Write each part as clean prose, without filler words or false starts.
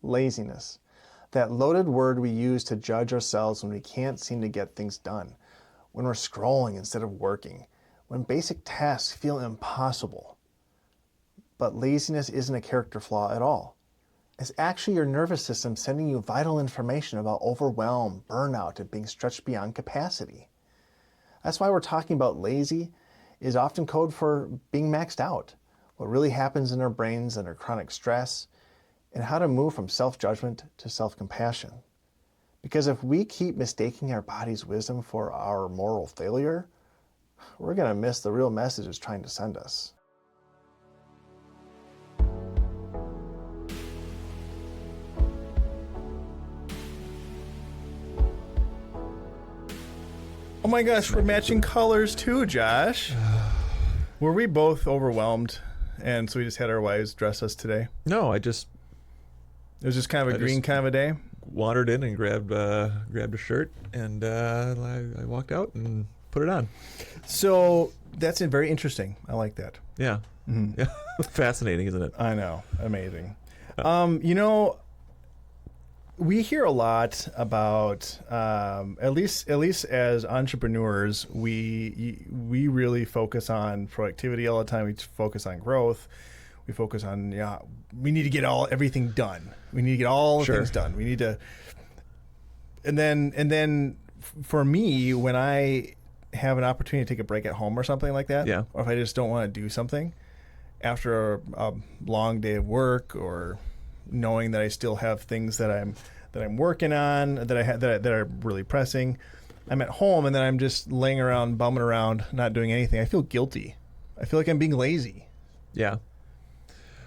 Laziness. That loaded word we use to judge ourselves when we can't seem to get things done, when we're scrolling instead of working, when basic tasks feel impossible. But laziness isn't a character flaw at all. It's actually your nervous system sending you vital information about overwhelm, burnout, and being stretched beyond capacity. That's why we're talking about lazy is often code for being maxed out, what really happens in our brains under chronic stress, and how to move from self-judgment to self-compassion. Because if we keep mistaking our body's wisdom for our moral failure, we're going to miss the real message it's trying to send us. Oh my gosh, we're matching colors too, Josh. Were we both overwhelmed and so we just had our wives dress us today? No, It was just kind of a green kind of a day? Wandered in and grabbed a shirt, and I walked out and put it on. So that's very interesting. I like that. Yeah. Mm-hmm. Yeah. Fascinating, isn't it? I know. Amazing. We hear a lot about, at least as entrepreneurs, we really focus on productivity all the time. We focus on growth. We focus on, we need to get everything done. We need to get all the things done. We need to, and then for me, when I have an opportunity to take a break at home or something like that, or if I just don't want to do something after a long day of work, or knowing that I still have things that I'm working on that are really pressing, I'm at home and then I'm just laying around, bumming around, not doing anything. I feel guilty. I feel like I'm being lazy. Yeah.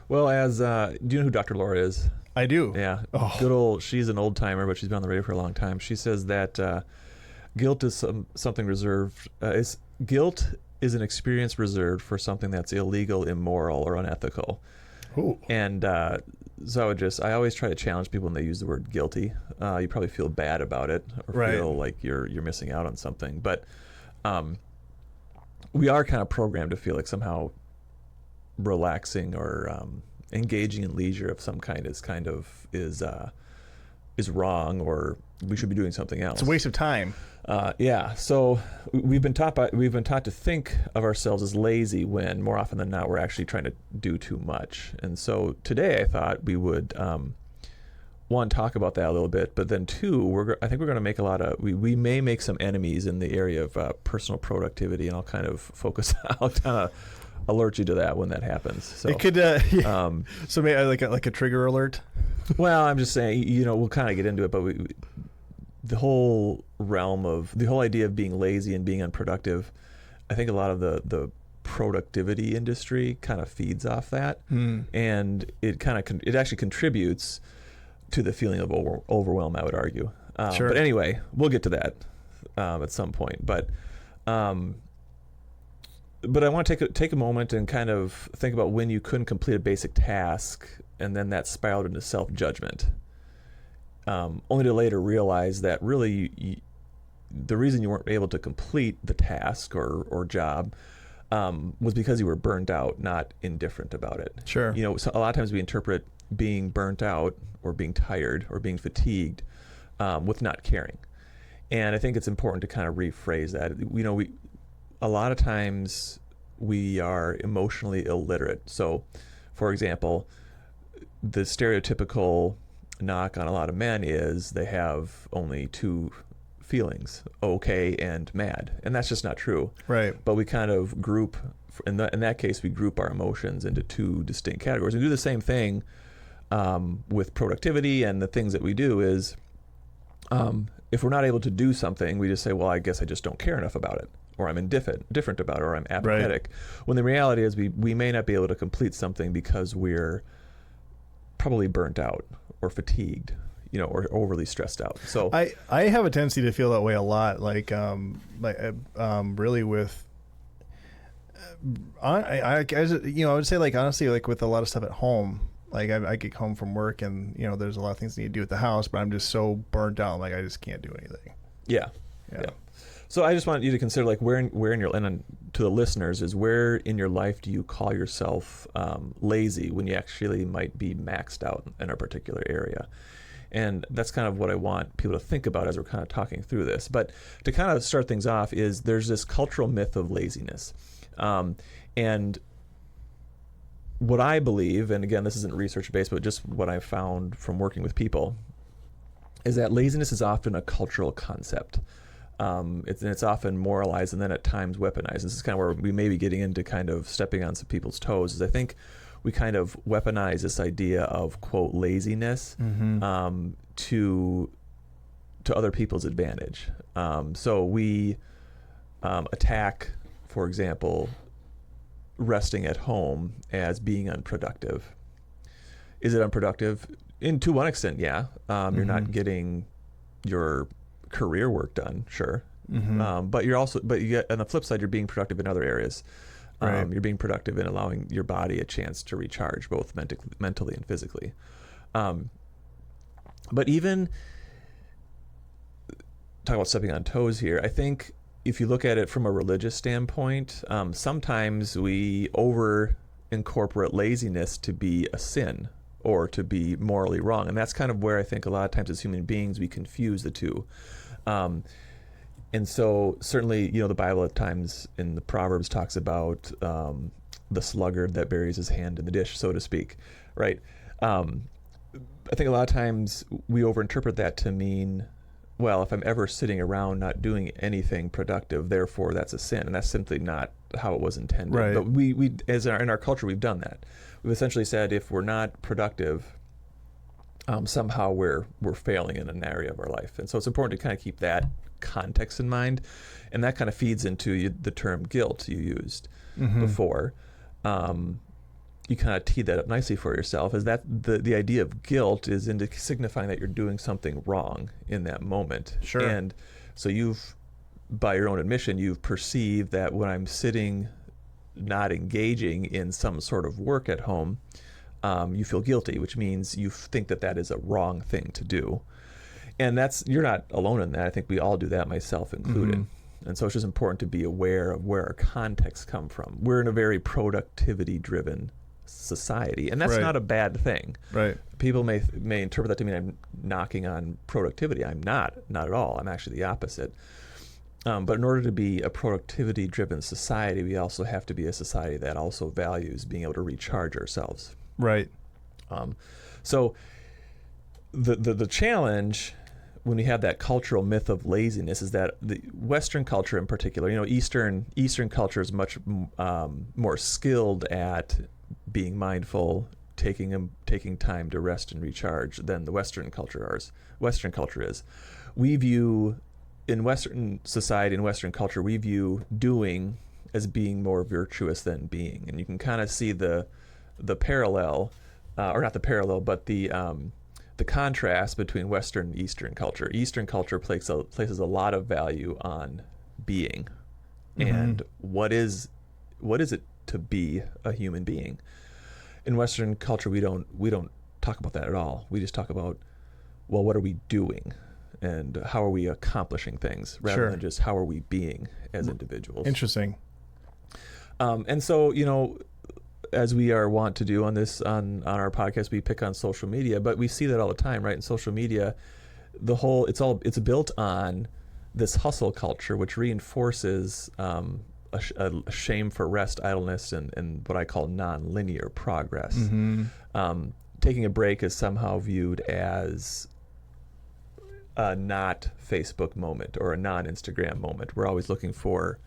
Well, do you know who Dr. Laura is? I do. Yeah. Oh. She's an old timer, but she's been on the radio for a long time. She says that guilt is something reserved. Guilt is an experience reserved for something that's illegal, immoral, or unethical. Ooh. And so I always try to challenge people when they use the word guilty. You probably feel bad about it, or feel like you're missing out on something. But we are kind of programmed to feel like somehow relaxing or engaging in leisure of some kind is wrong, or we should be doing something else. It's a waste of time. So we've been taught to think of ourselves as lazy when more often than not we're actually trying to do too much. And so today I thought we would one, talk about that a little bit, but then two, I think we're going to make we may make some enemies in the area of personal productivity, and I'll kind of focus out alert you to that when that happens. So it could, so maybe like a trigger alert. Well, I'm just saying, we'll kind of get into it, but the whole idea of being lazy and being unproductive, I think a lot of the productivity industry kind of feeds off that, and it actually contributes to the feeling of overwhelm, I would argue. Sure. But anyway, we'll get to that at some point. But I want to take a moment and kind of think about when you couldn't complete a basic task, and then that spiraled into self-judgment. Only to later realize that really the reason you weren't able to complete the task or job was because you were burnt out, not indifferent about it. Sure. So a lot of times we interpret being burnt out or being tired or being fatigued with not caring. And I think it's important to kind of rephrase that. A lot of times we are emotionally illiterate. So, for example, the stereotypical knock on a lot of men is they have only two feelings, okay and mad. And that's just not true. Right. But we kind of group, in that case, we group our emotions into two distinct categories. We do the same thing with productivity, and the things that we do is, if we're not able to do something, we just say, well, I guess I just don't care enough about it, or I'm indifferent about it, or I'm apathetic. Right. When the reality is we may not be able to complete something because we're probably burnt out or fatigued, or overly stressed out. So I have a tendency to feel that way a lot, really with I would say, like, honestly, like with a lot of stuff at home. Like I get home from work and there's a lot of things I need to do at the house, but I'm just so burnt out, like I just can't do anything. Yeah. Yeah. So I just want you to consider, like, where in your, and to the listeners, is where in your life do you call yourself lazy when you actually might be maxed out in a particular area? And that's kind of what I want people to think about as we're kind of talking through this. But to kind of start things off is there's this cultural myth of laziness. And what I believe, and again, this isn't research-based, but just what I've found from working with people, is that laziness is often a cultural concept. It's often moralized and then at times weaponized. This is kind of where we may be getting into kind of stepping on some people's toes, is I think we kind of weaponize this idea of, quote, laziness to other people's advantage. So we attack, for example, resting at home as being unproductive. Is it unproductive? To one extent, yeah. You're not getting your career work done, sure. But you get, on the flip side, you're being productive in other areas. Right. You're being productive in allowing your body a chance to recharge, both mentally and physically. But even talk about stepping on toes here, I think if you look at it from a religious standpoint, sometimes we over incorporate laziness to be a sin or to be morally wrong. And that's kind of where I think a lot of times as human beings we confuse the two. And so certainly, the Bible at times in the Proverbs talks about the sluggard that buries his hand in the dish, so to speak, right? I think a lot of times we overinterpret that to mean, well, if I'm ever sitting around not doing anything productive, therefore that's a sin. And that's simply not how it was intended. Right. But we in our culture, we've done that. We've essentially said if we're not productive, somehow we're failing in an area of our life. And so it's important to kind of keep that context in mind. And that kind of feeds into the term guilt you used before. You kind of teed that up nicely for yourself, is that the idea of guilt is into signifying that you're doing something wrong in that moment. Sure. And so you've, by your own admission, you've perceived that when I'm sitting not engaging in some sort of work at home, you feel guilty, which means you think that is a wrong thing to do. And you're not alone in that. I think we all do that, myself included. And so it's just important to be aware of where our contexts come from. We're in a very productivity-driven society, and that's not a bad thing. Right. People may interpret that to mean I'm knocking on productivity. I'm not at all. I'm actually the opposite. But in order to be a productivity-driven society, we also have to be a society that also values being able to recharge ourselves. Right. So the challenge when we have that cultural myth of laziness is that the Western culture in particular, Eastern culture is much more skilled at being mindful, taking time to rest and recharge than the Western culture is. We view, in Western society and Western culture, we view doing as being more virtuous than being. And you can kind of see the parallel, or not the parallel, but the contrast between Western and Eastern culture. Eastern culture places a lot of value on being, and what is it to be a human being. In Western culture, we don't talk about that at all. We just talk about, well, what are we doing, and how are we accomplishing things, rather than just how are we being as individuals. Interesting. And so, as we are wont to do on our podcast, we pick on social media, but we see that all the time, right? In social media, it's built on this hustle culture, which reinforces a shame for rest, idleness, and what I call non-linear progress. Taking a break is somehow viewed as a not Facebook moment or a non-Instagram moment. We're always looking for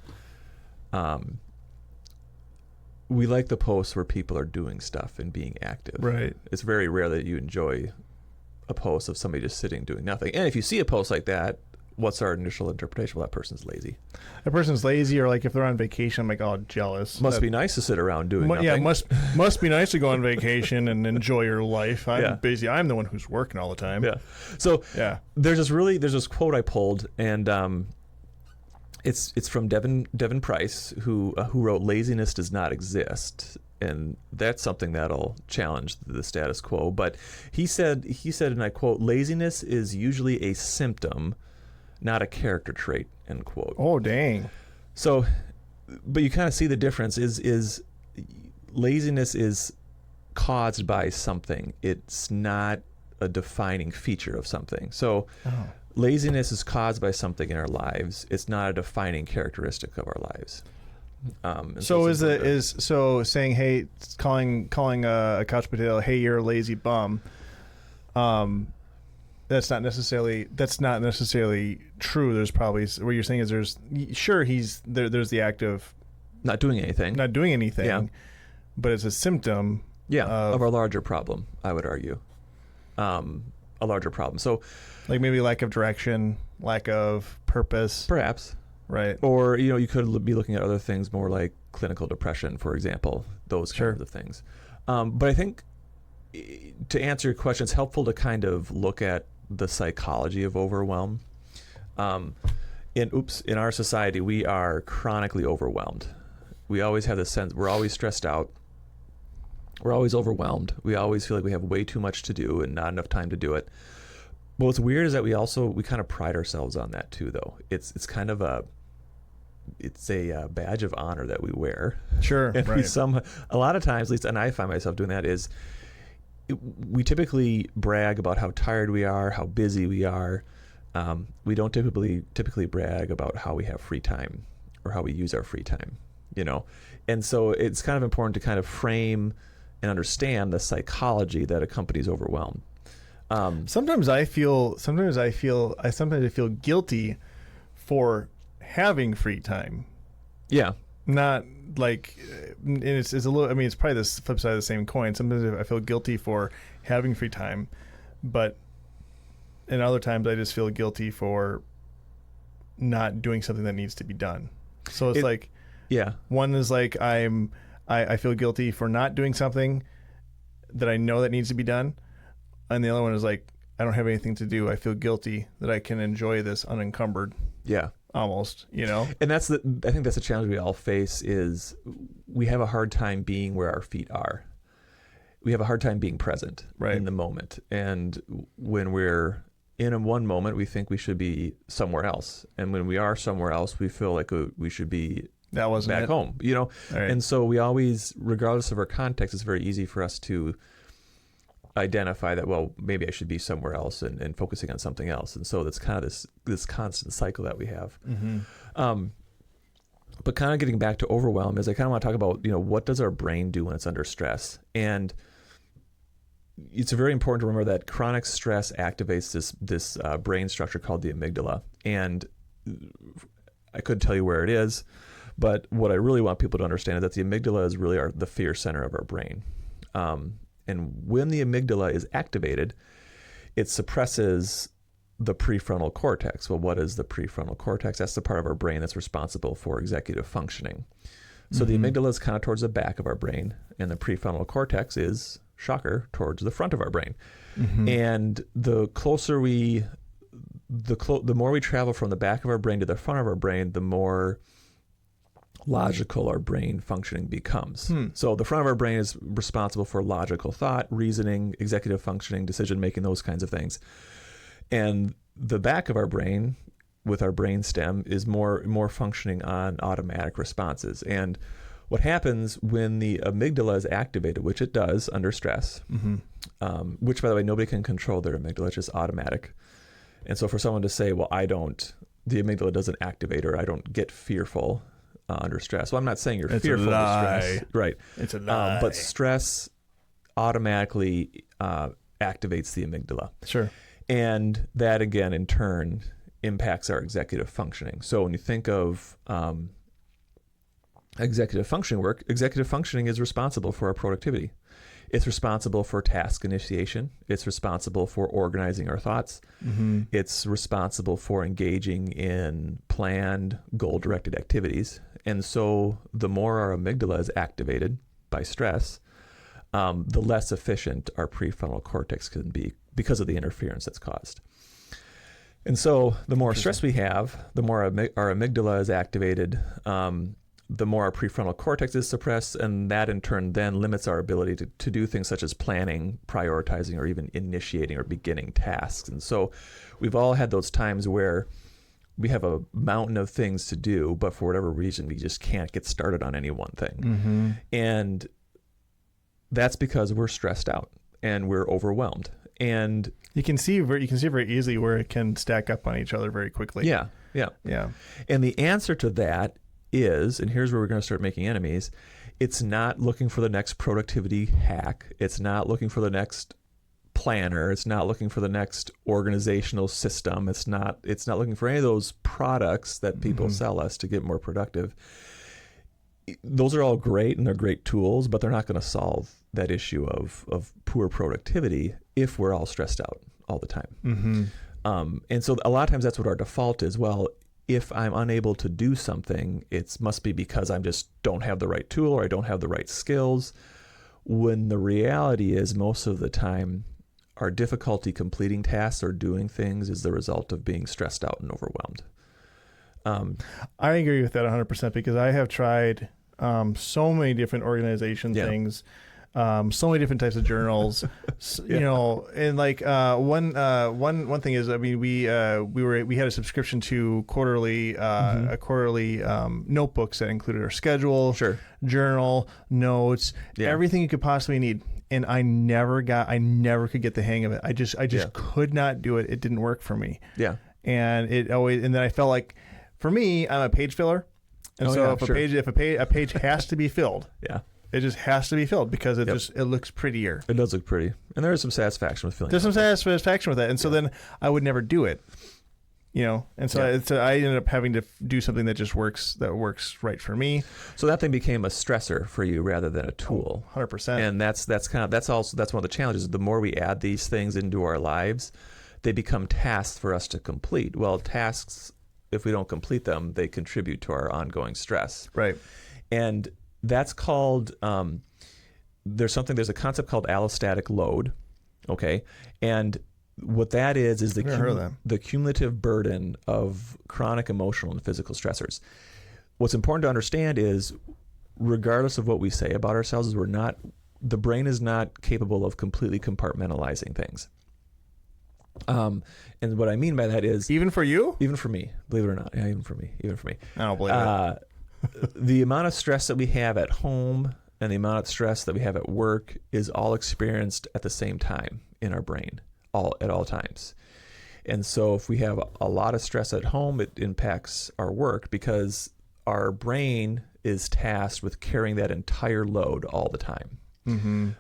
we like the posts where people are doing stuff and being active. Right. It's very rare that you enjoy a post of somebody just sitting doing nothing. And if you see a post like that, what's our initial interpretation? Well, that person's lazy. That person's lazy, or like if they're on vacation, I'm like, oh, jealous. Must be nice to sit around doing nothing. Yeah, must be nice to go on vacation and enjoy your life. I'm busy. I'm the one who's working all the time. Yeah. So there's this quote I pulled, and it's from Devin Price, who wrote "Laziness Does Not Exist," and that's something that'll challenge the status quo. But he said, and I quote, "Laziness is usually a symptom, not a character trait, end quote. Oh, dang. So, but you kind of see the difference is laziness is caused by something. It's not a defining feature of something. So laziness is caused by something in our lives. It's not a defining characteristic of our lives. So so saying, hey, calling a couch potato, hey, you're a lazy bum. That's not necessarily true. There's probably, what you're saying is there's the act of not doing anything, yeah. But it's a symptom of a larger problem, I would argue. A larger problem. So like maybe lack of direction, lack of purpose, perhaps. Right. Or, you could be looking at other things more like clinical depression, for example, those kinds of things. But I think to answer your question, it's helpful to kind of look at the psychology of overwhelm. In our society, we are chronically overwhelmed. We always have the sense we're always stressed out. We're always overwhelmed. We always feel like we have way too much to do and not enough time to do it. But what's weird is that we kind of pride ourselves on that too, though. It's kind of a badge of honor that we wear. Sure. And right. a lot of times, at least, and I find myself doing that, is we typically brag about how tired we are, how busy we are. We don't typically brag about how we have free time or how we use our free time, And so it's kind of important to kind of frame and understand the psychology that accompanies overwhelm. Sometimes I feel guilty for having free time. Yeah. Not like, and it's a little, I mean, it's probably the flip side of the same coin. Sometimes I feel guilty for having free time, but and other times I just feel guilty for not doing something that needs to be done. So it's like, yeah, one is like I feel guilty for not doing something that I know that needs to be done. And the other one is like, I don't have anything to do. I feel guilty that I can enjoy this unencumbered. Yeah. Almost, And I think that's a challenge we all face is we have a hard time being where our feet are. We have a hard time being present in the moment. And when we're in one moment, we think we should be somewhere else. And when we are somewhere else, we feel like we should be back home, Right. And so we always, regardless of our context, it's very easy for us to identify that, well, maybe I should be somewhere else and focusing on something else. And so that's kind of this constant cycle that we have. Mm-hmm. But kind of getting back to overwhelm is I kind of want to talk about, what does our brain do when it's under stress? And it's very important to remember that chronic stress activates this brain structure called the amygdala. And I couldn't tell you where it is, but what I really want people to understand is that the amygdala is really the fear center of our brain. And when the amygdala is activated, it suppresses the prefrontal cortex. Well, what is the prefrontal cortex? That's the part of our brain that's responsible for executive functioning. So the amygdala is kind of towards the back of our brain, and the prefrontal cortex is, shocker, towards the front of our brain. Mm-hmm. And the more we travel from the back of our brain to the front of our brain, the more logical our brain functioning becomes. So the front of our brain is responsible for logical thought, reasoning, executive functioning, decision making, those kinds of things. And the back of our brain, with our brain stem, is more functioning on automatic responses. And what happens when the amygdala is activated, which it does under stress, which, by the way, nobody can control their amygdala, it's just automatic. And so for someone to say, well, the amygdala doesn't activate, or I don't get fearful under stress. Well, I'm not saying you're fearful of stress. Right. It's a lie. But stress automatically activates the amygdala. Sure. And that, again, in turn, impacts our executive functioning. So when you think of executive functioning is responsible for our productivity. It's responsible for task initiation. It's responsible for organizing our thoughts. Mm-hmm. It's responsible for engaging in planned, goal-directed activities. And so the more our amygdala is activated by stress, the less efficient our prefrontal cortex can be because of the interference that's caused. And so the more stress we have, the more our amygdala is activated, the more our prefrontal cortex is suppressed, and that in turn then limits our ability to do things such as planning, prioritizing, or even initiating or beginning tasks. And so we've all had those times where we have a mountain of things to do, but for whatever reason, we just can't get started on any one thing. Mm-hmm. And that's because we're stressed out and we're overwhelmed. And you can see very easily where it can stack up on each other very quickly. Yeah. And the answer to that is, and here's where we're going to start making enemies, it's not looking for the next productivity hack. It's not looking for the next planner. It's not looking for the next organizational system. It's not looking for any of those products that people sell us to get more productive. Those are all great and they're great tools, but they're not going to solve that issue of poor productivity if we're all stressed out all the time. Mm-hmm. And so a lot of times that's what our default is. Well, if I'm unable to do something, it must be because I just don't have the right tool or I don't have the right skills. When the reality is most of the time, our difficulty completing tasks or doing things is the result of being stressed out and overwhelmed. I agree with that 100% because I have tried so many different organization things, so many different types of journals, you know, and like one thing is, I mean, we had a subscription to quarterly notebooks that included our schedule, journal, notes, everything you could possibly need. And I never could get the hang of it. I just could not do it. It didn't work for me. Yeah. And then I felt like, for me, I'm a page filler. And if a page has to be filled. It just has to be filled because it looks prettier. It does look pretty. And there is some satisfaction with filling it. There's some satisfaction with that. And so then I would never do it. You know, and so I ended up having to do something that just works right for me. So that thing became a stressor for you rather than a tool. 100%. And that's one of the challenges. The more we add these things into our lives, they become tasks for us to complete. Well, tasks, if we don't complete them, they contribute to our ongoing stress. Right. And that's called there's a concept called allostatic load. Okay. And what that is the cumulative burden of chronic emotional and physical stressors. What's important to understand is, regardless of what we say about ourselves, is the brain is not capable of completely compartmentalizing things. And what I mean by that is, even for you, even for me, believe it or not, even for me. I don't believe it. The amount of stress that we have at home and the amount of stress that we have at work is all experienced at the same time in our brain. At all times. And so if we have a lot of stress at home, it impacts our work because our brain is tasked with carrying that entire load all the time. Mm-hmm.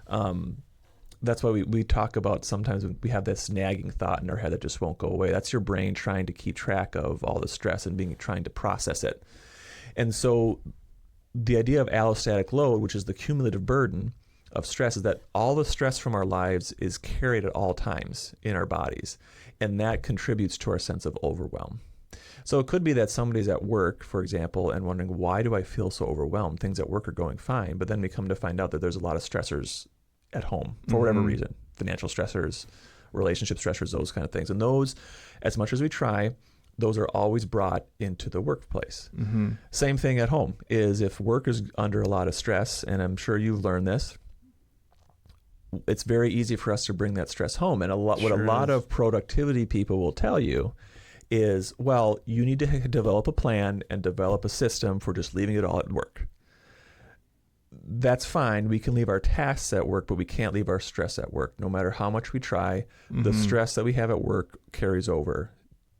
That's why we talk about sometimes we have this nagging thought in our head that just won't go away. That's your brain trying to keep track of all the stress and trying to process it. And so the idea of allostatic load, which is the cumulative burden of stress, is that all the stress from our lives is carried at all times in our bodies, and that contributes to our sense of overwhelm. So it could be that somebody's at work, for example, and wondering, why do I feel so overwhelmed? Things at work are going fine, but then we come to find out that there's a lot of stressors at home for whatever reason, financial stressors, relationship stressors, those kind of things. And those, as much as we try, those are always brought into the workplace. Mm-hmm. Same thing at home is if work is under a lot of stress, and I'm sure you've learned this, it's very easy for us to bring that stress home. And a lot of productivity people will tell you is, well, you need to develop a plan and develop a system for just leaving it all at work. That's fine. We can leave our tasks at work, but we can't leave our stress at work. No matter how much we try, the stress that we have at work carries over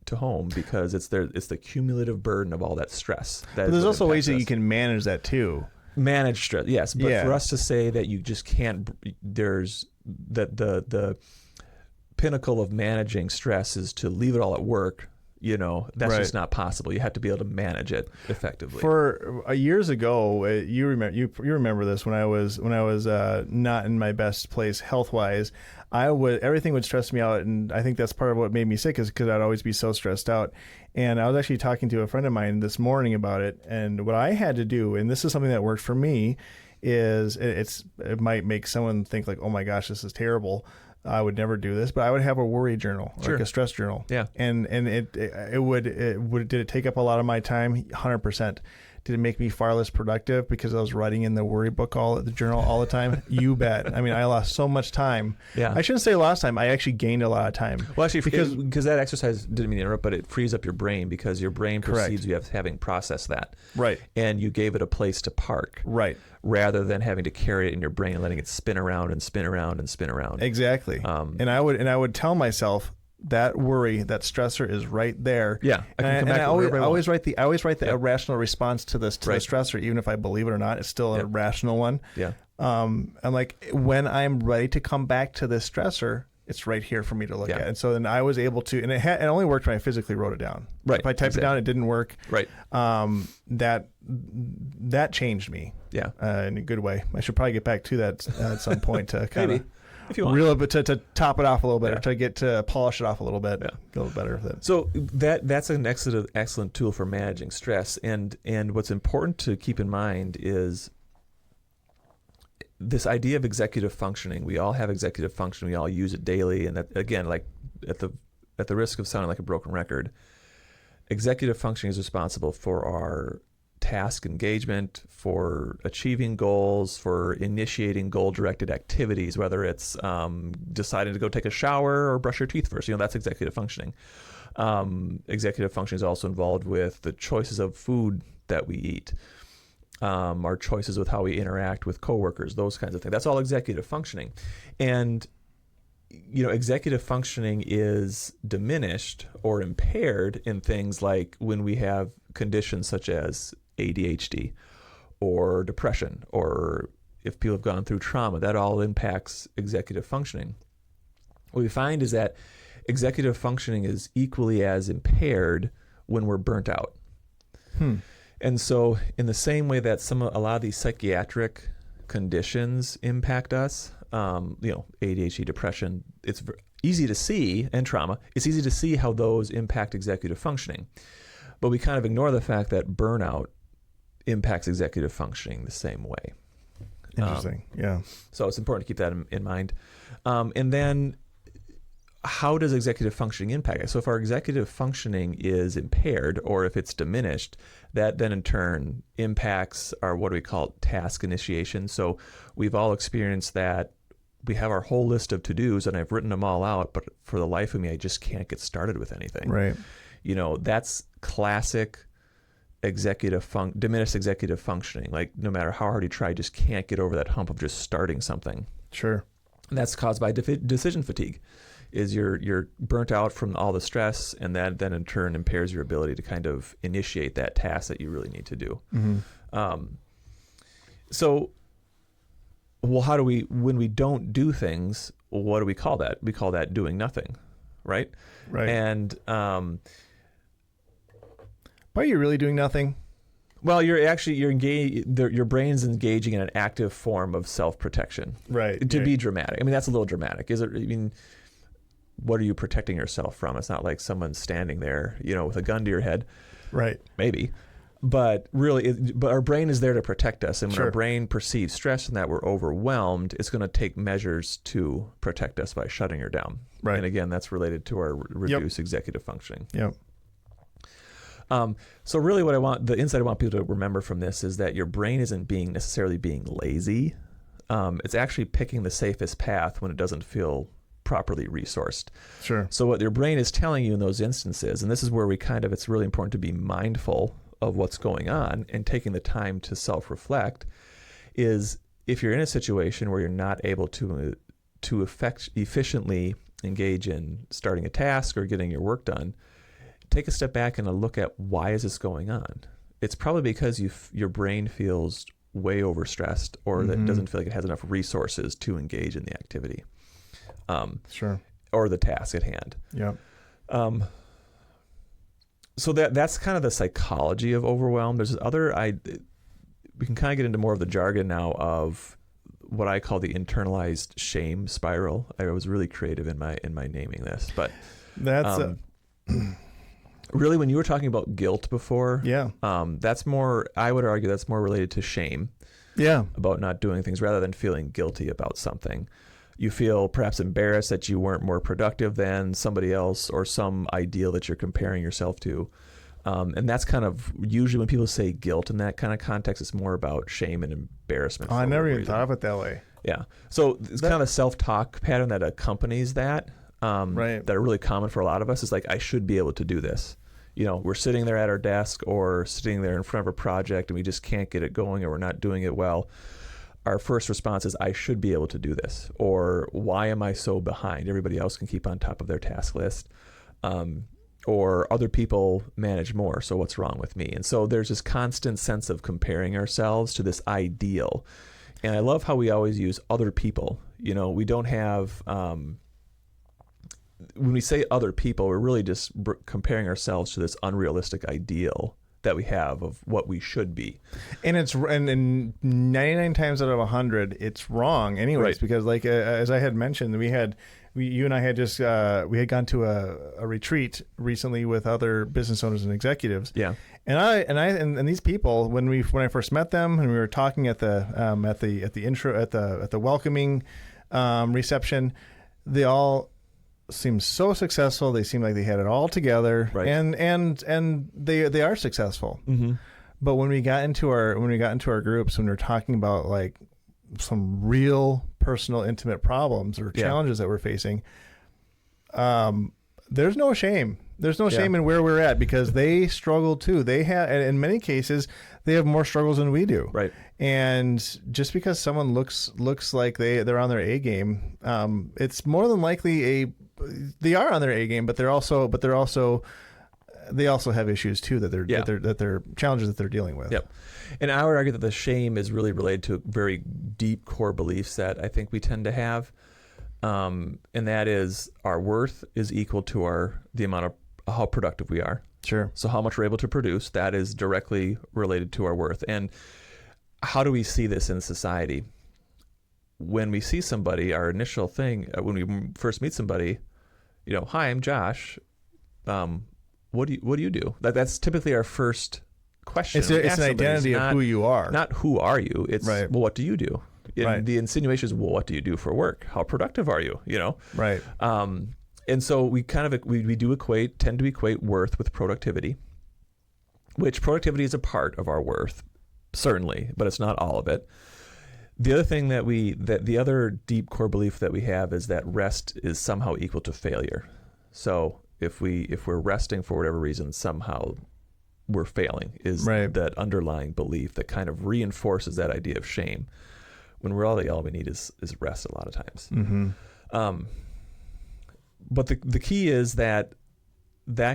to home because it's the cumulative burden of all that stress. But there's also ways that you can manage that too. Manage stress, yes, but for us to say that you just can't, there's the pinnacle of managing stress is to leave it all at work. You know, that's just not possible. You have to be able to manage it effectively. For years ago, you remember this when I was not in my best place health wise. Everything would stress me out, and I think that's part of what made me sick is because I'd always be so stressed out. And I was actually talking to a friend of mine this morning about it, and what I had to do, and this is something that worked for me, is it might make someone think like, oh my gosh, this is terrible. I would never do this, but I would have a worry journal, like a stress journal. Yeah. And did it take up a lot of my time? 100%. Did it make me far less productive because I was writing in the worry book the journal all the time? You bet. I mean, I lost so much time. Yeah. I shouldn't say lost time. I actually gained a lot of time. Well, actually, because that exercise, didn't mean to interrupt, but it frees up your brain because your brain perceives you as having processed that. Right. And you gave it a place to park. Right. Rather than having to carry it in your brain and letting it spin around and spin around and spin around. Exactly. And I would tell myself, that worry, that stressor is right there. Yeah, I always write the irrational response to this the stressor, even if I believe it or not. It's still a rational one. Yeah. And like when I'm ready to come back to this stressor, it's right here for me to look at. And so then I was able to, and it only worked when I physically wrote it down. Right. If I typed it down, it didn't work. Right. That changed me. Yeah. In a good way. I should probably get back to that at some point to kind of. If you want. Reel it, to top it off a little bit, or to get to polish it off a little bit, a little better with it. So that's an excellent tool for managing stress. And what's important to keep in mind is this idea of executive functioning. We all have executive function. We all use it daily. And that, again, like at the risk of sounding like a broken record, executive functioning is responsible for our task engagement, for achieving goals, for initiating goal-directed activities, whether it's deciding to go take a shower or brush your teeth first. That's executive functioning. Executive functioning is also involved with the choices of food that we eat, our choices with how we interact with coworkers, those kinds of things. That's all executive functioning. And executive functioning is diminished or impaired in things like when we have conditions such as ADHD or depression, or if people have gone through trauma, that all impacts executive functioning. What we find is that executive functioning is equally as impaired when we're burnt out. And so in the same way that a lot of these psychiatric conditions impact us, ADHD, depression, it's easy to see, and trauma, it's easy to see how those impact executive functioning. But we kind of ignore the fact that burnout impacts executive functioning the same way. Interesting. Yeah. So it's important to keep that in mind. And then how does executive functioning impact it? So if our executive functioning is impaired, or if it's diminished, that then in turn impacts our, what do we call it, task initiation. So we've all experienced that. We have our whole list of to-dos and I've written them all out, but for the life of me, I just can't get started with anything. Right. That's classic diminished executive functioning. Like no matter how hard you try, you just can't get over that hump of just starting something. Sure. And that's caused by decision fatigue. Is you're burnt out from all the stress, and that then in turn impairs your ability to kind of initiate that task that you really need to do. So, how do when we don't do things, what do we call that? We call that doing nothing, right? Right. And are you really doing nothing? Well, you're engaged. Your brain's engaging in an active form of self-protection. Right. To be dramatic. I mean, that's a little dramatic. Is it? I mean, what are you protecting yourself from? It's not like someone's standing there, with a gun to your head. Right. Maybe. But really, but our brain is there to protect us. And when Sure. our brain perceives stress and that we're overwhelmed, it's going to take measures to protect us by shutting her down. Right. And again, that's related to our reduced executive functioning. Yep. So really the insight I want people to remember from this is that your brain isn't necessarily being lazy. It's actually picking the safest path when it doesn't feel properly resourced. Sure. So what your brain is telling you in those instances, and this is where it's really important to be mindful of what's going on and taking the time to self-reflect, is if you're in a situation where you're not able to efficiently engage in starting a task or getting your work done, take a step back and a look at why is this going on. It's probably because your brain feels way overstressed, or that it doesn't feel like it has enough resources to engage in the activity. Sure. Or the task at hand. Yeah. So that's kind of the psychology of overwhelm. There's we can kind of get into more of the jargon now of what I call the internalized shame spiral. I was really creative in my naming this, but That's really, when you were talking about guilt before, that's more, I would argue that's more related to shame. Yeah. About not doing things rather than feeling guilty about something. You feel perhaps embarrassed that you weren't more productive than somebody else or some ideal that you're comparing yourself to. And that's kind of usually when people say guilt in that kind of context, it's more about shame and embarrassment. Oh, I never even thought of it that way. Yeah. So it's kind of a self-talk pattern that accompanies that, right. that are really common for a lot of us. Is like, I should be able to do this. You know, we're sitting there at our desk or sitting there in front of a project and we just can't get it going or we're not doing it well. Our first response is, I should be able to do this. Or why am I so behind? Everybody else can keep on top of their task list. Or other people manage more, so what's wrong with me? And so there's this constant sense of comparing ourselves to this ideal. And I love how we always use other people. You know, we don't have, when we say other people, we're really just comparing ourselves to this unrealistic ideal that we have of what we should be. And it's and 99 times out of 100, it's wrong anyways, right. Because like, as I had mentioned, you and I had just we had gone to a retreat recently with other business owners and executives. Yeah. And these people, when I first met them and we were talking at the intro at the welcoming reception, they all seemed so successful. They seemed like they had it all together. Right. And they are successful. Mm-hmm. But when we got into our groups, when we were talking about like some real personal, intimate problems or challenges that we're facing, there's no shame. There's no shame in where we're at, because they struggle too. They have, and in many cases, they have more struggles than we do. Right. And just because someone looks like they're on their A game, it's more than likely they are on their A game, but they also have issues too that they're challenges that they're dealing with. Yep. And I would argue that the shame is really related to very deep core beliefs that I think we tend to have. And that is, our worth is equal to the amount of how productive we are. Sure. So how much we're able to produce, that is directly related to our worth. And how do we see this in society? When we see somebody, our initial thing, when we first meet somebody, you know, hi, I'm Josh. What do you do? That's typically our first question. It's an identity of who you are. Not who are you. It's, right. Well, what do you do? And right. The insinuation is, well, what do you do for work? How productive are you? You know? Right. And so we kind of, we do tend to equate worth with productivity, which productivity is a part of our worth, certainly, but it's not all of it. The other thing that the other deep core belief that we have is that rest is somehow equal to failure. So if we're resting for whatever reason, somehow we're failing, is right. that underlying belief that kind of reinforces that idea of shame, when really all we need is rest a lot of times. Mm-hmm. But the key is that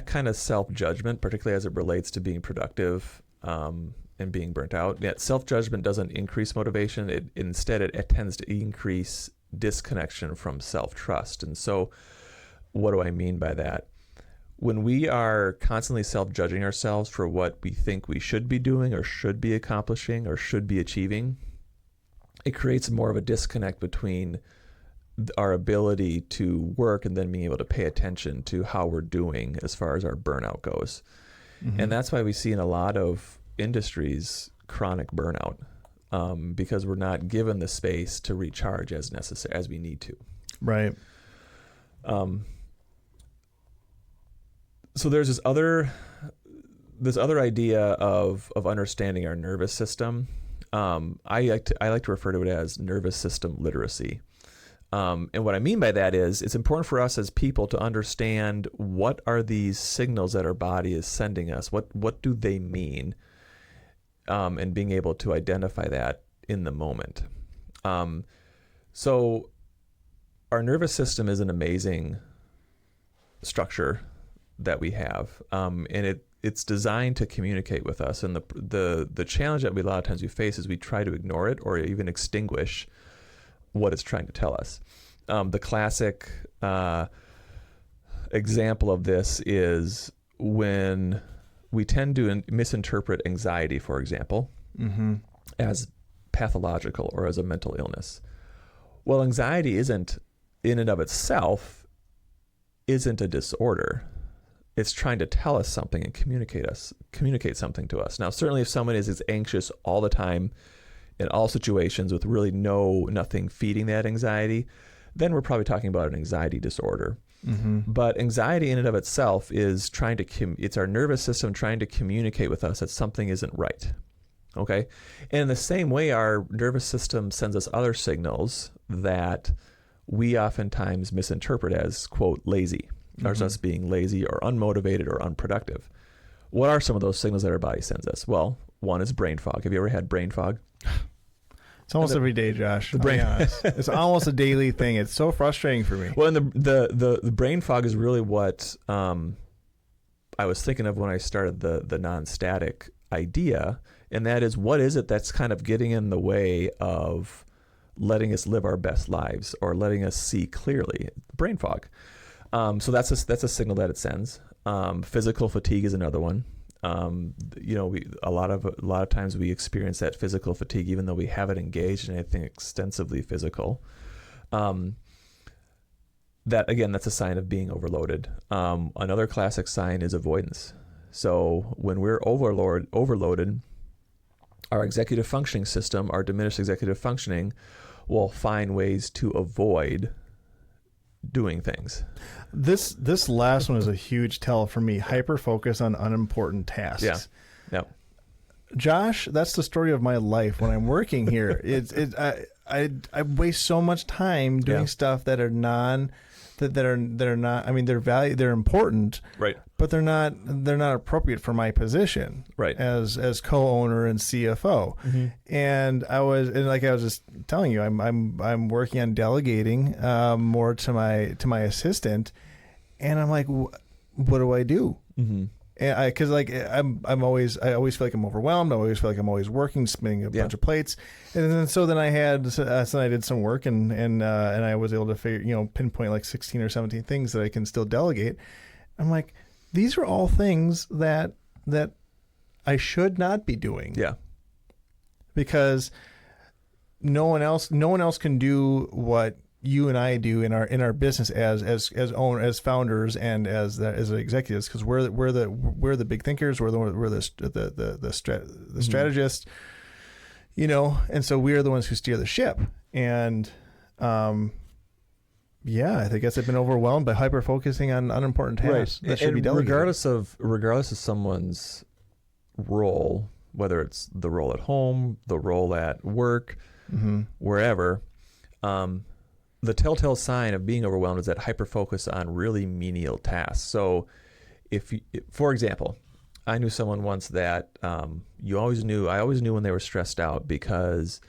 kind of self-judgment, particularly as it relates to being productive and being burnt out, that self-judgment doesn't increase motivation. Instead, it tends to increase disconnection from self-trust. And so what do I mean by that? When we are constantly self-judging ourselves for what we think we should be doing or should be accomplishing or should be achieving, it creates more of a disconnect between our ability to work and then being able to pay attention to how we're doing as far as our burnout goes. Mm-hmm. And that's why we see in a lot of industries chronic burnout, because we're not given the space to recharge as necessary as we need to. Right. So there's this other idea of understanding our nervous system. I like to refer to it as nervous system literacy. And what I mean by that is, it's important for us as people to understand what are these signals that our body is sending us. What do they mean? And being able to identify that in the moment. So our nervous system is an amazing structure that we have, and it's designed to communicate with us. And the challenge that a lot of times we face is we try to ignore it or even extinguish what it's trying to tell us. The classic example of this is when we tend to misinterpret anxiety, for example, mm-hmm. as pathological or as a mental illness. Well, anxiety isn't, in and of itself, isn't a disorder. It's trying to tell us something and communicate something to us. Now, certainly if someone is anxious all the time in all situations with really nothing feeding that anxiety, then we're probably talking about an anxiety disorder. But anxiety in and of itself is trying to, it's our nervous system trying to communicate with us that something isn't right. Okay. And in the same way, our nervous system sends us other signals that we oftentimes misinterpret as, quote, lazy, or as us being lazy or unmotivated or unproductive. What are some of those signals that our body sends us? Well, one is brain fog. Have you ever had brain fog? It's almost every day, Josh. I'll be honest. It's almost a daily thing. It's so frustrating for me. Well, and the brain fog is really what I was thinking of when I started the non-static idea, and that is, what is it that's kind of getting in the way of letting us live our best lives or letting us see clearly? Brain fog. So that's a signal that it sends. Physical fatigue is another one. A lot of times we experience that physical fatigue even though we haven't engaged in anything extensively physical. That's a sign of being overloaded. Another classic sign is avoidance. So when we're overloaded, our executive functioning system, our diminished executive functioning, will find ways to avoid doing things. This last one is a huge tell for me. Hyper focus on unimportant tasks. Yeah. Yep. Josh, that's the story of my life when I'm working here. I waste so much time doing stuff that are not. I mean, they're important, right? But they're not appropriate for my position, right? As co-owner and CFO. And I was just telling you, I'm working on delegating more to my assistant, and I'm like, what do I do? And I always feel like I'm overwhelmed. I always feel like I'm always working, spinning a bunch of plates. And then I did some work and I was able to pinpoint like 16 or 17 things that I can still delegate. I'm like, these are all things that I should not be doing. Yeah. Because no one else can do what you and I do in our business as owners, as founders, and as executives, because we're the big thinkers, we're the strategists, and so we are the ones who steer the ship. And I guess I've been overwhelmed by hyper focusing on unimportant tasks that should be delegated. Regardless of someone's role, whether it's the role at home, the role at work, wherever. The telltale sign of being overwhelmed is that hyperfocus on really menial tasks. So for example, I knew someone once that I always knew when they were stressed out, because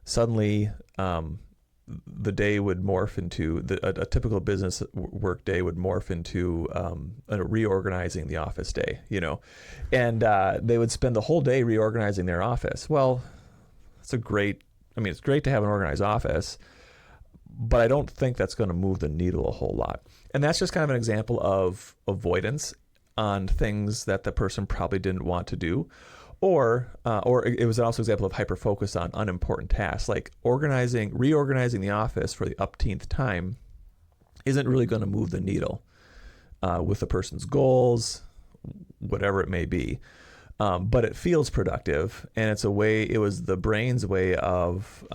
suddenly the day would morph into a typical business work day would morph into reorganizing the office day, and they would spend the whole day reorganizing their office. Well, it's great to have an organized office, but I don't think that's going to move the needle a whole lot. And that's just kind of an example of avoidance on things that the person probably didn't want to do. Or it was also an example of hyper-focus on unimportant tasks, like reorganizing the office for the upteenth time isn't really going to move the needle with the person's goals, whatever it may be. But it feels productive, and it was the brain's way of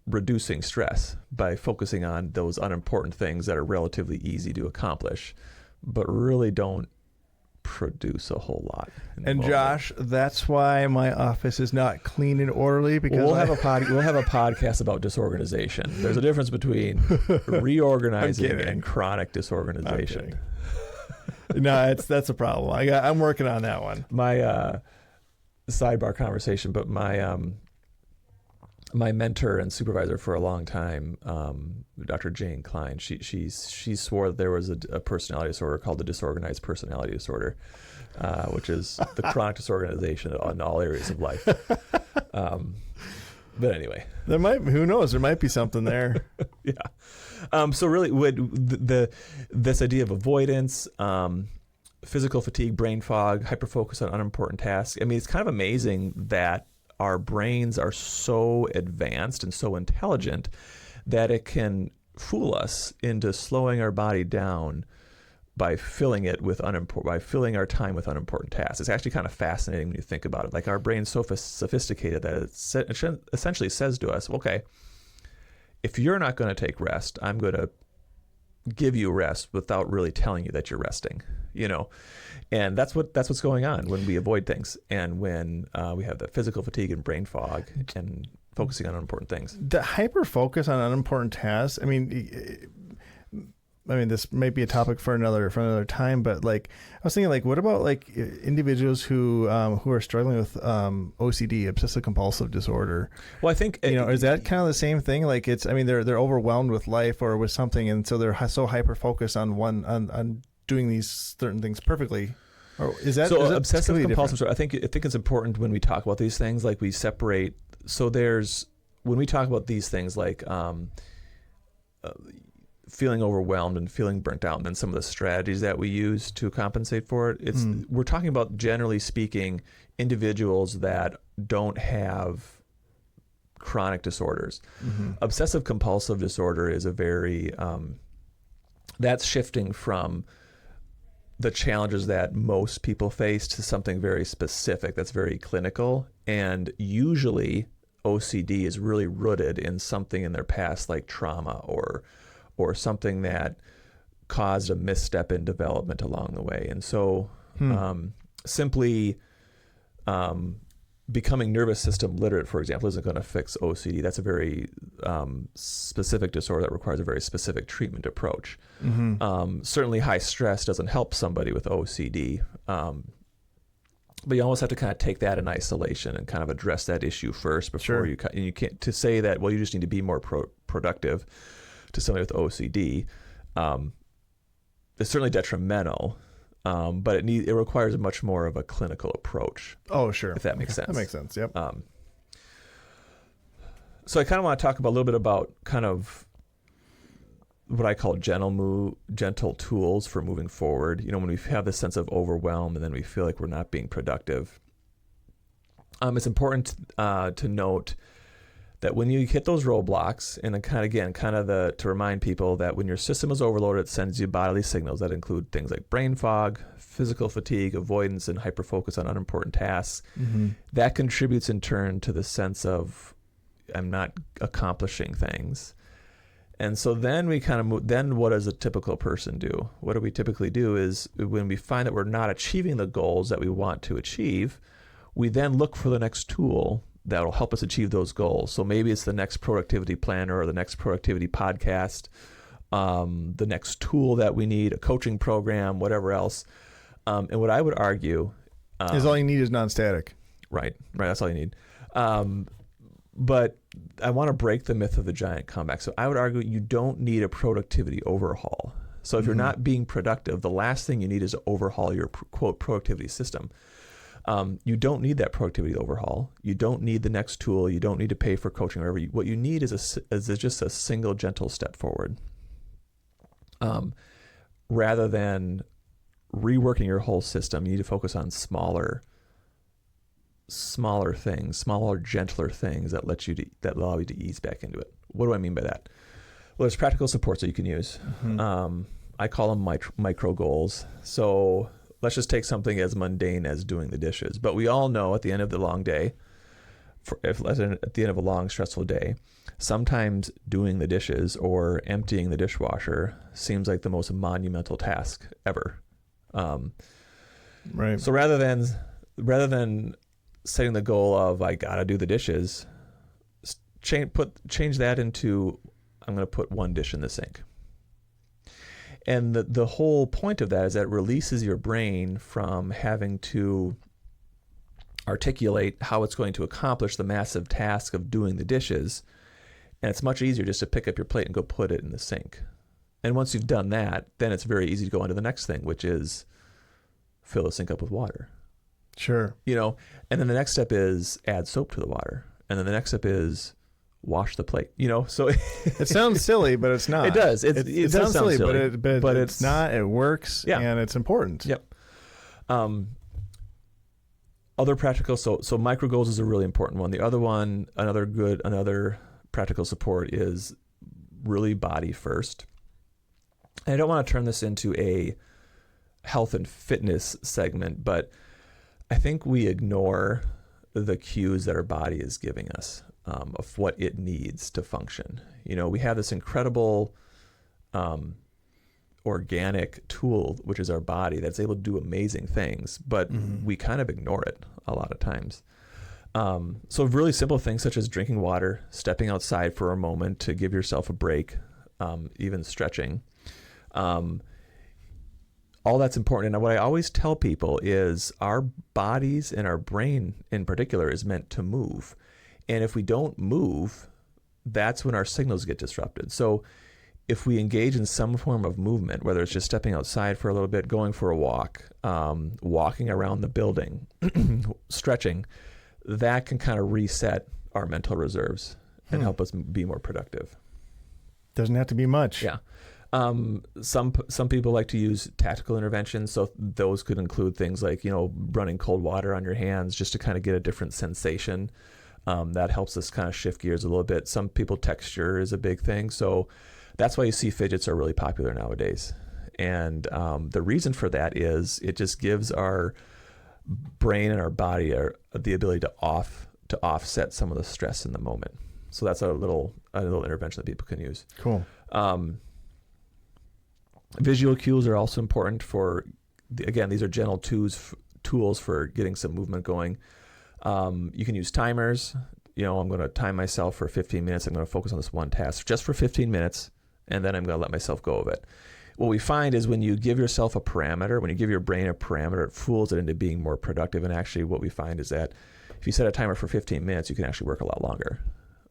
reducing stress by focusing on those unimportant things that are relatively easy to accomplish, but really don't produce a whole lot. And Josh, that's why my office is not clean and orderly, because we'll have a podcast about disorganization. There's a difference between reorganizing and chronic disorganization. No, that's a problem. I'm working on that one. My sidebar conversation, but my mentor and supervisor for a long time, Dr. Jane Klein, she swore that there was a personality disorder called the disorganized personality disorder, which is the chronic disorganization in all areas of life. But anyway, who knows? There might be something there. Yeah. So really, this idea of avoidance, physical fatigue, brain fog, hyperfocus on unimportant tasks. I mean, it's kind of amazing that our brains are so advanced and so intelligent that it can fool us into slowing our body down by filling our time with unimportant tasks. It's actually kind of fascinating when you think about it. Like, our brain's so sophisticated that it essentially says to us, okay, if you're not going to take rest, I'm going to give you rest without really telling you that you're resting, and that's what's going on when we avoid things, and when we have the physical fatigue and brain fog and focusing on unimportant things. The hyper focus on unimportant tasks. I mean, this might be a topic for another time, but like I was thinking, like, what about like individuals who are struggling with OCD, obsessive compulsive disorder? Well, I think is that kind of the same thing? Like they're overwhelmed with life or with something, and so they're so hyper focused on doing these certain things perfectly. Or is that obsessive compulsive disorder? I think it's important when we talk about these things, like we separate. So when we talk about these things, like feeling overwhelmed and feeling burnt out, and then some of the strategies that we use to compensate for it. We're talking about, generally speaking, individuals that don't have chronic disorders. Obsessive compulsive disorder is a very that's shifting from the challenges that most people face to something very specific that's very clinical, and usually OCD is really rooted in something in their past, like trauma or something that caused a misstep in development along the way. And so simply becoming nervous system literate, for example, isn't going to fix OCD. That's a very specific disorder that requires a very specific treatment approach. Certainly high stress doesn't help somebody with OCD. But you almost have to kind of take that in isolation and kind of address that issue first before you can't, to say that, well, you just need to be more productive to somebody with OCD, is certainly detrimental, but it requires much more of a clinical approach. Oh, sure. If that makes sense. That makes sense, yep. So I kind of want to talk a little bit about kind of what I call gentle tools for moving forward. When we have this sense of overwhelm and then we feel like we're not being productive, it's important to note that when you hit those roadblocks, and to remind people that when your system is overloaded, it sends you bodily signals that include things like brain fog, physical fatigue, avoidance, and hyperfocus on unimportant tasks. That contributes in turn to the sense of I'm not accomplishing things. And so then we kind of move, then what does a typical person do? What do we typically do is when we find that we're not achieving the goals that we want to achieve, we then look for the next tool that will help us achieve those goals. So maybe it's the next productivity planner or the next productivity podcast, the next tool that we need, a coaching program, whatever else. And what I would argue is all you need is non-static. Right. That's all you need. But I want to break the myth of the giant comeback. So I would argue you don't need a productivity overhaul. So if you're not being productive, the last thing you need is to overhaul your quote productivity system. You don't need that productivity overhaul. You don't need the next tool. You don't need to pay for coaching or whatever. What you need is just a single gentle step forward. Rather than reworking your whole system, you need to focus on smaller things, smaller, gentler things that allow you to ease back into it. What do I mean by that? Well, there's practical supports that you can use. I call them micro goals. So let's just take something as mundane as doing the dishes. But we all know at the end of the long day, at the end of a long, stressful day, sometimes doing the dishes or emptying the dishwasher seems like the most monumental task ever. Right. So rather than setting the goal of I gotta do the dishes, change that into I'm gonna put one dish in the sink. And the whole point of that is that it releases your brain from having to articulate how it's going to accomplish the massive task of doing the dishes. And it's much easier just to pick up your plate and go put it in the sink. And once you've done that, then it's very easy to go on to the next thing, which is fill the sink up with water. Sure. And then the next step is add soap to the water. And then the next step is wash the plate, so it sounds silly, but it's not. It does. It does sounds sound silly, but it's not. It works, and it's important. Yep. Other practical, so micro goals is a really important one. The other one, another practical support is really body first. And I don't want to turn this into a health and fitness segment, but I think we ignore the cues that our body is giving us. Of what it needs to function. We have this incredible organic tool, which is our body, that's able to do amazing things, but we kind of ignore it a lot of times. So really simple things such as drinking water, stepping outside for a moment to give yourself a break, even stretching. All that's important. And what I always tell people is our bodies and our brain in particular is meant to move. And if we don't move, that's when our signals get disrupted. So if we engage in some form of movement, whether it's just stepping outside for a little bit, going for a walk, walking around the building, stretching, that can kind of reset our mental reserves and help us be more productive. Doesn't have to be much. Yeah. Some people like to use tactical interventions. So those could include things like, running cold water on your hands just to kind of get a different sensation. That helps us kind of shift gears a little bit. Some people, texture is a big thing. So that's why you see fidgets are really popular nowadays. And the reason for that is it just gives our brain and our body the ability to offset some of the stress in the moment. So that's a little intervention that people can use. Cool. Visual cues are also important for, again, these are gentle tools for getting some movement going. You can use timers. I'm going to time myself for 15 minutes. I'm going to focus on this one task just for 15 minutes, and then I'm going to let myself go of it. What we find is when you give yourself a parameter, when you give your brain a parameter, it fools it into being more productive. And actually what we find is that if you set a timer for 15 minutes, you can actually work a lot longer.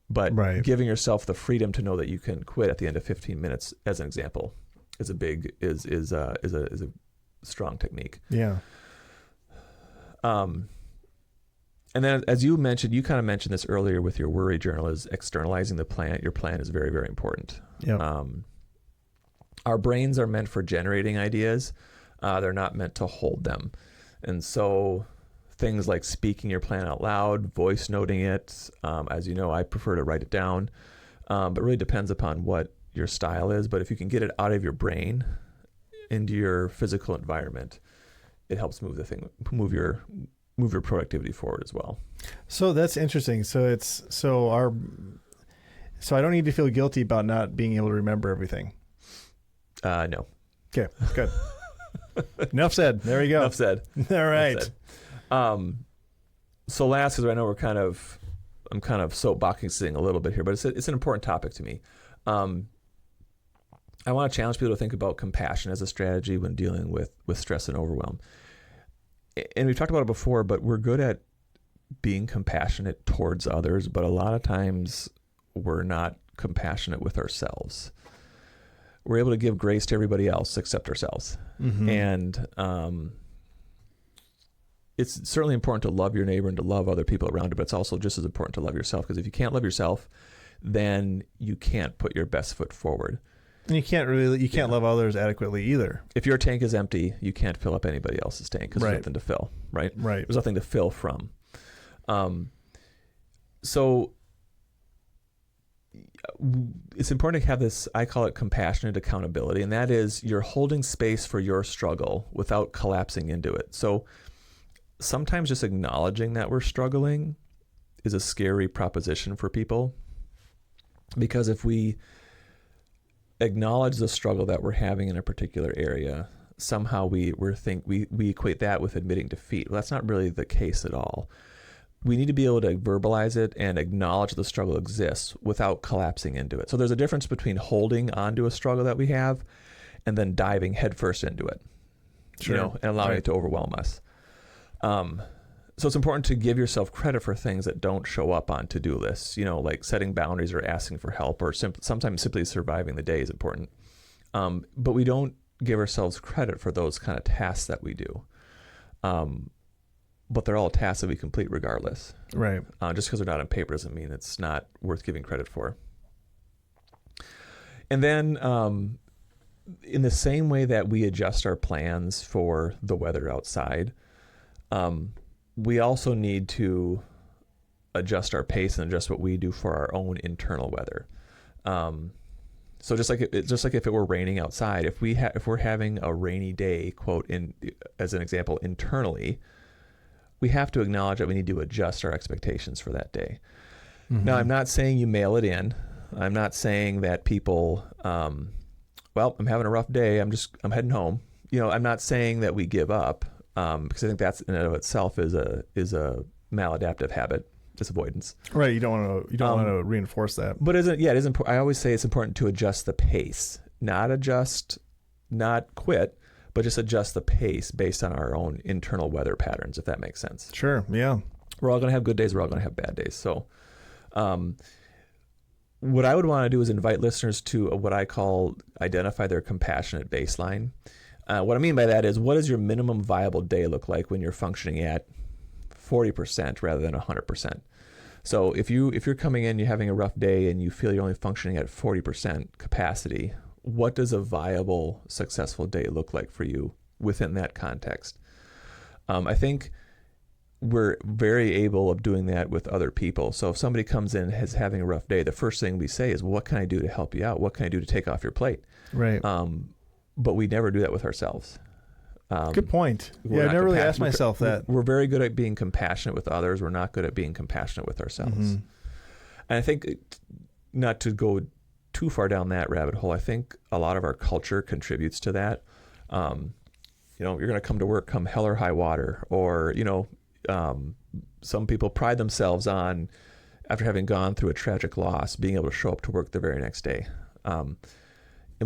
But giving yourself the freedom to know that you can quit at the end of 15 minutes, as an example, is a strong technique. Yeah. And then, as you mentioned, you kind of mentioned this earlier with your worry journal, is externalizing the plan. Your plan is very, very important. Yeah. Our brains are meant for generating ideas. They're not meant to hold them. And so things like speaking your plan out loud, voice noting it. As you know, I prefer to write it down, but it really depends upon what your style is. But if you can get it out of your brain into your physical environment, it helps move your productivity forward as well. So that's interesting. So I don't need to feel guilty about not being able to remember everything. No. Okay, good. Enough said. There we go. Enough said. All right. So last, because I know I'm kind of soapboxing a little bit here, but it's an important topic to me. I want to challenge people to think about compassion as a strategy when dealing with stress and overwhelm. And we've talked about it before, but we're good at being compassionate towards others, but a lot of times we're not compassionate with ourselves. We're able to give grace to everybody else except ourselves. Mm-hmm. And it's certainly important to love your neighbor and to love other people around you, but it's also just as important to love yourself, because if you can't love yourself, then you can't put your best foot forward. And you can't love others adequately either. If your tank is empty, you can't fill up anybody else's tank because there's nothing to fill, right? Right. There's nothing to fill from. So it's important to have this, I call it compassionate accountability, and that is you're holding space for your struggle without collapsing into it. So sometimes just acknowledging that we're struggling is a scary proposition for people, because if we acknowledge the struggle that we're having in a particular area, somehow we equate that with admitting defeat. Well, that's not really the case at all. We need to be able to verbalize it and acknowledge the struggle exists without collapsing into it. So there's a difference between holding onto a struggle that we have and then diving headfirst into it, and allowing it to overwhelm us. So it's important to give yourself credit for things that don't show up on to-do lists, like setting boundaries or asking for help, or sometimes simply surviving the day is important. But we don't give ourselves credit for those kind of tasks that we do. But they're all tasks that we complete regardless. Right. Just because they're not on paper doesn't mean it's not worth giving credit for. And then in the same way that we adjust our plans for the weather outside, we also need to adjust our pace and adjust what we do for our own internal weather. So just like if it were raining outside, if we're having a rainy day, quote, as an example, internally, we have to acknowledge that we need to adjust our expectations for that day. Mm-hmm. Now, I'm not saying you mail it in. I'm not saying that people well, I'm having a rough day. I'm heading home. I'm not saying that we give up, because I think that's in and of itself is a maladaptive habit. It's avoidance. Right. You don't want to reinforce that. But it is important. I always say it's important to adjust the pace, not quit, but just adjust the pace based on our own internal weather patterns, if that makes sense. Sure. Yeah. We're all going to have good days. We're all going to have bad days. So, what I would want to do is invite listeners to what I call identify their compassionate baseline. What I mean by that is, what does your minimum viable day look like when you're functioning at 40% rather than 100%? So if you're coming in, you're having a rough day, and you feel you're only functioning at 40% capacity, what does a viable, successful day look like for you within that context? I think we're very able of doing that with other people. So if somebody comes in and is having a rough day, the first thing we say is, well, what can I do to help you out? What can I do to take off your plate? Right. But we never do that with ourselves. Good point. Yeah, I never really asked myself that. We're very good at being compassionate with others. We're not good at being compassionate with ourselves. Mm-hmm. And I think, not to go too far down that rabbit hole, I think a lot of our culture contributes to that. You're going to come to work come hell or high water, or, some people pride themselves on, after having gone through a tragic loss, being able to show up to work the very next day. And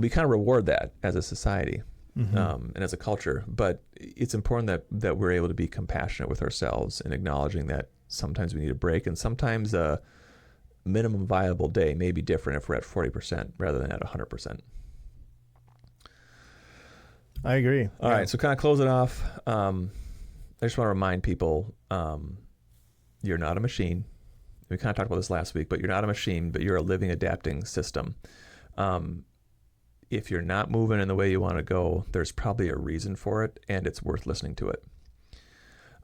we kind of reward that as a society. Mm-hmm. And as a culture, but it's important that we're able to be compassionate with ourselves and acknowledging that sometimes we need a break, and sometimes a minimum viable day may be different if we're at 40% rather than at 100%. I agree. All right, so kind of close it off. I just want to remind people, you're not a machine. We kind of talked about this last week, but you're not a machine, but you're a living, adapting system. If you're not moving in the way you want to go, there's probably a reason for it, and it's worth listening to it.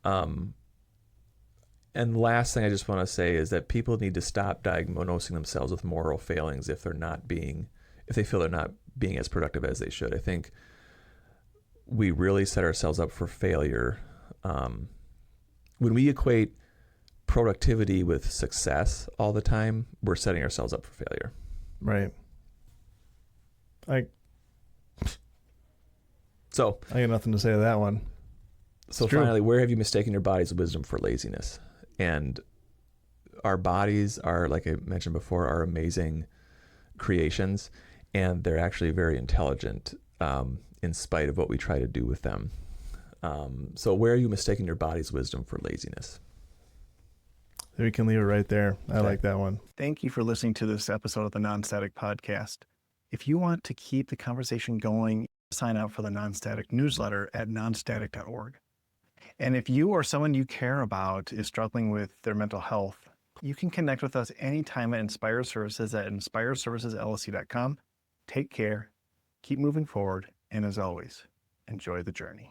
And the last thing I just want to say is that people need to stop diagnosing themselves with moral failings if they feel they're not being as productive as they should. I think we really set ourselves up for failure. When we equate productivity with success all the time, we're setting ourselves up for failure. Right. I got nothing to say to that one. So finally, where have you mistaken your body's wisdom for laziness? And our bodies are, like I mentioned before, are amazing creations, and they're actually very intelligent, in spite of what we try to do with them. So where are you mistaking your body's wisdom for laziness? We can leave it right there. I like that one. Thank you for listening to this episode of the Non-Static Podcast. If you want to keep the conversation going, sign up for the Non-Static newsletter at nonstatic.org. And if you or someone you care about is struggling with their mental health, you can connect with us anytime at Inspire Services at inspireservicesllc.com. Take care, keep moving forward, and as always, enjoy the journey.